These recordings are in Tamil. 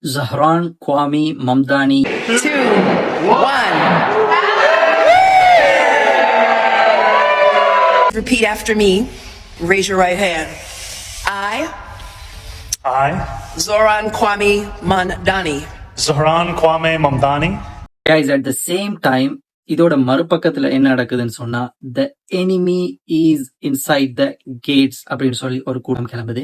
Zahran Kwame Mamdani. 2, 1. Repeat after me. Raise your right hand. I, Zoran Kwame Mamdani, Zohran Kwame Mamdani, Guys, at the same time, இதோட மறுபக்கத்துல என்ன நடக்குதுன்னு சொன்னா, the enemy is inside the gates அப்படின்னு சொல்லி ஒரு கூட்டம் கிளம்புது.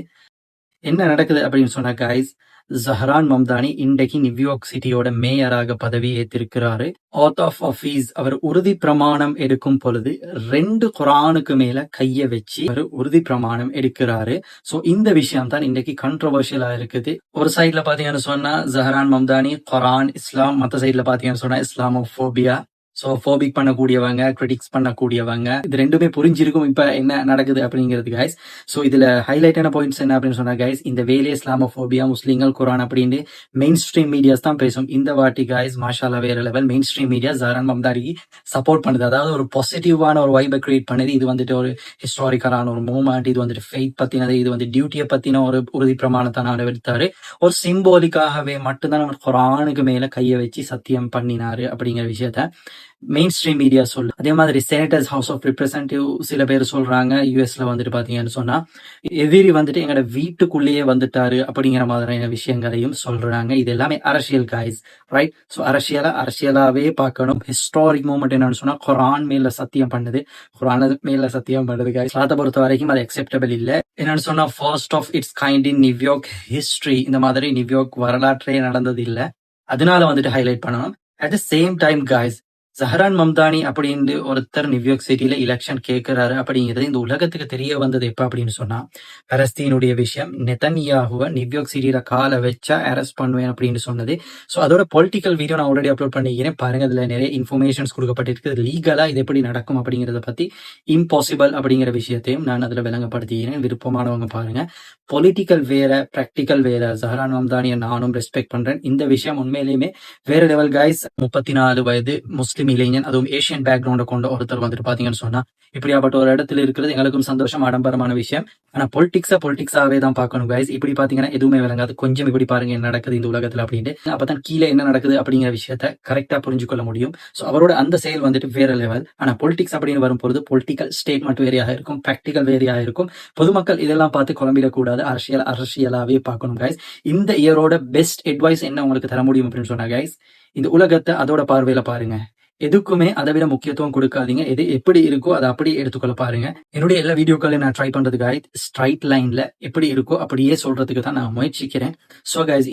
என்ன நடக்குது அப்படின்னு சொன்னா guys, ஜஹரான் மம்தானி இன்றைக்கு நியூயார்க் சிட்டியோட மேயராக பதவி ஏற்றிருக்கிறாரு. ஆத் ஆஃப் ஆஃபீஸ் அவர் உறுதி பிரமாணம் எடுக்கும் பொழுது 2 குரானுக்கு மேல கைய வச்சு அவர் உறுதி பிரமாணம் எடுக்கிறாரு. சோ இந்த விஷயம் தான் இன்றைக்கு கண்ட்ரோவர்ஷியலா இருக்குது. ஒரு சைட்ல பாத்தீங்கன்னு சொன்னா ஜஹரான் மம்தானி குரான் இஸ்லாம், மத்த சைட்ல பாத்தீங்கன்னு சொன்னா இஸ்லாமோபோபியா. சோ ஃபோபிக் பண்ணக்கூடியவங்க, கிரிட்டிக்ஸ் பண்ணக்கூடியவங்க, இது ரெண்டுமே புரிஞ்சிருக்கும் இப்ப என்ன நடக்குது அப்படிங்கிறது கைஸ். சோ இதுல ஹைலைட்டான பாயிண்ட்ஸ் என்ன அப்படின்னு சொன்னா கைஸ், இந்த வேலையை இஸ்லாமோபோபியா, முஸ்லீம்கள், குரான் அப்படின்னு மெயின் ஸ்ட்ரீம் மீடியாஸ் தான் பேசும். இந்த வாட்டி கைஸ் மாஷால்லா வேற level mainstream media Zohran மம்தானிக்கு சப்போர்ட் பண்ணுது. அதாவது ஒரு பாசிட்டிவான ஒரு வைபை கிரியேட் பண்ணுது. இது வந்துட்டு ஒரு ஹிஸ்டாரிக்கலான ஒரு மூமெண்ட், இது வந்துட்டு ஃபெய்த் பத்தினது, இது வந்து டியூட்டியை பத்தின ஒரு உறுதி பிரமாணத்தை நடவடித்தாரு. ஒரு சிம்போலிக்காகவே மட்டும்தான் அவர் குரானுக்கு மேல கையை வச்சு சத்தியம் பண்ணினாரு அப்படிங்கிற விஷயத்த மெயின் ஸ்ட்ரீம் மீடியா சொல்லு. அதே மாதிரி செனட்டர்ஸ் ஹவுஸ் ஆஃப் ரெப்ரசன்டேட்டிவ் சில பேர் சொல்றாங்க, யூஎஸ்ல வந்துட்டு பாத்தீங்கன்னு சொன்னா எதிரி வந்துட்டு எங்களோட வீட்டுக்குள்ளேயே வந்துட்டாரு அப்படிங்கிற மாதிரியான விஷயங்களையும் சொல்றாங்க. இது எல்லாமே அரசியல் காய்ஸ், ரைட்? ஸோ அரசியலாவே பார்க்கணும். ஹிஸ்டாரிக் மூமெண்ட் என்னன்னு சொன்னா குரான் மேல சத்தியம் பண்ணுது, குரான் மேல சத்தியம் பண்ணுது காய்ஸ். அதை பொறுத்த வரைக்கும் அது அக்செப்டபிள் இல்ல. என்னன்னு சொன்னா first of its kind in New York history, இந்த மாதிரி நியூயார்க் வரலாற்றே நடந்தது இல்ல, அதனால வந்துட்டு ஹைலைட் பண்ணணும். At the same time guys, Zohran Mamdani அப்படின்னு ஒருத்தர் நியூயார்க் சிட்டியில எலெக்ஷன் கேட்கிறாரு அப்படிங்கிறது இந்த உலகத்துக்கு தெரிய வந்தது எப்ப அப்படின்னு சொன்னா, பலஸ்தீனுடைய விஷயம், நெதன்யாஹுவை நியூயார்க் சிட்டியில காலை வச்சா அரெஸ்ட் பண்ணுவேன் அப்படின்னு சொன்னது. ஸோ அதோட பொலிட்டிக்கல் வீடியோ நான் ஆல்ரெடி அப்லோட் பண்ணிக்கிறேன், பாருங்க. அதுல நிறைய இன்ஃபர்மேஷன்ஸ் கொடுக்கப்பட்டிருக்கு. லீகலா இது எப்படி நடக்கும் அப்படிங்கறத பத்தி, இம்பாசிபிள் அப்படிங்கிற விஷயத்தையும் நான் அதுல விளங்கப்படுத்திக்கிறேன். விருப்பமானவங்க பாருங்க. பொலிட்டிக்கல் வேற, பிராக்டிக்கல் வேற. ஜஹரான் மம்தானியை நானும் ரெஸ்பெக்ட் பண்றேன். இந்த விஷயம் உண்மையிலேயுமே வேற லெவல் கைஸ். 34 வயது முஸ்லிம் இளைஞன், அதுவும் ஏஷியன் பேக்ரவுண்ட கொண்ட ஒருத்தர் வந்துட்டு பாத்தீங்கன்னு சொன்னா இப்படியாப்பட்ட ஒரு இடத்துல இருக்கிறது எங்களுக்கும் சந்தோஷம், ஆடம்பரமான விஷயம். ஆனா பொலிட்டிக்ஸாவே தான் பார்க்கணும் கைஸ். இப்படி பாத்தீங்கன்னா எதுவுமே விளங்காது. கொஞ்சம் இப்படி பாருங்க என்ன நடக்குது இந்த உலகத்துல அப்படின்ட்டு, அப்பதான் கீழே என்ன நடக்குது அப்படிங்கிற விஷயத்த கரெக்டா புரிஞ்சுக்கொள்ள முடியும். சோ அவரோட அந்த செயல் வந்துட்டு வேற லெவல். ஆனா பொலிட்டிக்ஸ் அப்படின்னு வரும்போது பொலிட்டிக்கல் ஸ்டேட்மெண்ட் வேறையாக இருக்கும், பிராக்டிக்கல் வேறையாக இருக்கும். பொதுமக்கள் இதெல்லாம் பார்த்து குழம்பிடக்கூடாது. அரசியலாவே பார்க்கணும் கைஸ். இந்த இயரோட பெஸ்ட் அட்வைஸ் என்ன உங்களுக்கு தர முடியும் அப்படின்னு சொன்னா கைஸ், இந்த உலகத்தை அதோட பார்வையில பாருங்க. எதுக்குமே அதை விட முக்கியத்துவம் கொடுக்காதீங்க. எது எப்படி இருக்கோ அதை அப்படியே எடுத்துக்கொள்ள பாருங்க. என்னுடைய எல்லா வீடியோக்களையும் நான் ட்ரை பண்றது கைஸ் ஸ்ட்ரைட் லைன்ல எப்படி இருக்கோ அப்படியே சொல்றதுக்கு தான் நான் முயற்சிக்கிறேன். So guys,